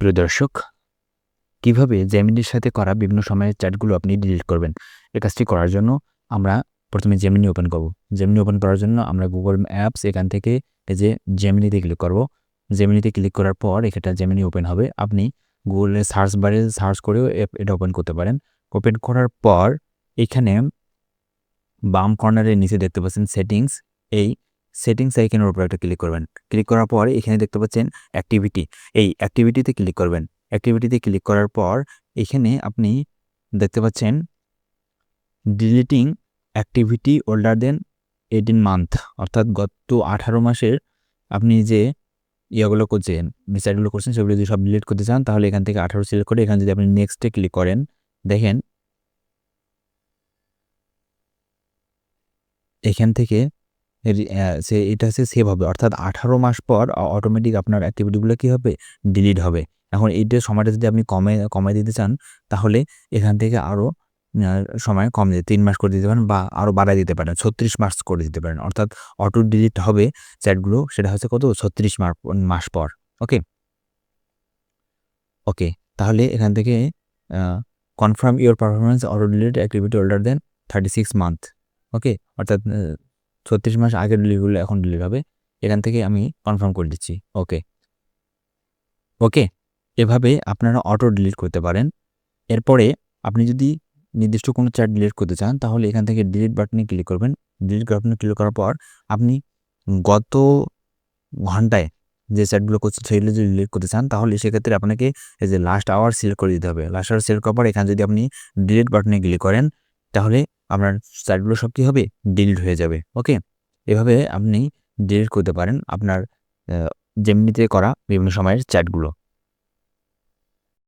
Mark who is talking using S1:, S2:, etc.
S1: প্রিয় দর্শক, কিভাবে জেমিনির সাথে করা বিভিন্ন সময়ের চ্যাটগুলো আপনি ডিলিট করবেন? এই কাজটি করার জন্য আমরা প্রথমে জেমিনি ওপেন করব। জেমিনি ওপেন করার জন্য আমরা গুগল অ্যাপস এখান থেকে এই যে জেমিনিতে ক্লিক করব। জেমিনিতে ক্লিক করার পর এখানটা জেমিনি ওপেন হবে। আপনি গুগলের সার্চ বারে সার্চ করেও এটা ওপেন করতে পারেন। ওপেন করার পর এখানে বাম কর্নারের নিচে দেখতে পাচ্ছেন সেটিংস। এই সেটিংস আইকনের উপর একটা ক্লিক করবেন। ক্লিক করার পর এখানে দেখতে পাচ্ছেন অ্যাক্টিভিটি। এই অ্যাক্টিভিটিতে ক্লিক করবেন। অ্যাক্টিভিটিতে ক্লিক করার পর এখানে আপনি দেখতে পাচ্ছেন ডিলিটিং অ্যাক্টিভিটি ওল্ডার দেন 18 মান্থ, অর্থাৎ গত 18 মাসের আপনি যে ইয়াগুলো করছেন, সাইটগুলো করছেন সেগুলো যদি সব ডিলিট করতে চান তাহলে এখান থেকে 18 সিলেক্ট করে এখানে যদি আপনি নেক্সটে ক্লিক করেন, দেখেন এখান থেকে এটা হচ্ছে সেভ হবে, অর্থাৎ 18 মাস পর অটোমেটিক আপনার অ্যাক্টিভিটিগুলো কী হবে, ডিলিট হবে। এখন এইটার সময়টা যদি আপনি কমায় দিতে চান তাহলে এখান থেকে আরও সময় কম 3 মাস করে দিতে পারেন বা আরও বাড়ায় দিতে পারেন, 36 মাস করে দিতে পারেন। অর্থাৎ অটো ডিলিট হবে চ্যাটগুলো, সেটা হচ্ছে কত, 36 মাস পর। ওকে ওকে তাহলে এখান থেকে confirm your performance auto delete activity older than 36 month. Okay, অর্থাৎ 36 মাস আগের ডিলিটগুলো এখন ডিলিট হবে। এখান থেকে আমি কনফার্ম করে দিচ্ছি। ওকে ওকে এভাবে আপনারা অটো ডিলিট করতে পারেন। এরপরে আপনি যদি নির্দিষ্ট কোনো চ্যাট ডিলিট করতে চান তাহলে এখান থেকে ডিলিট বাটনে ক্লিক করবেন। ডিলিট বাটনে ক্লিক করার পর আপনি গত ঘন্টায় যে চ্যাটগুলো করছেন সেগুলো যদি ডিলিট করতে চান তাহলে সেক্ষেত্রে আপনাকে এই যে লাস্ট আওয়ার সিলেক্ট করে দিতে হবে। লাস্ট আওয়ার সিলেক্ট করার পর এখানে যদি আপনি ডিলিট বাটনে ক্লিক করেন তাহলে আপনার চ্যাটগুলো সব কী হবে, ডিলিট হয়ে যাবে। ওকে, এভাবে আপনি ডিলিট করতে পারেন আপনার জেমিনিতে করা বিভিন্ন সময়ের চ্যাটগুলো।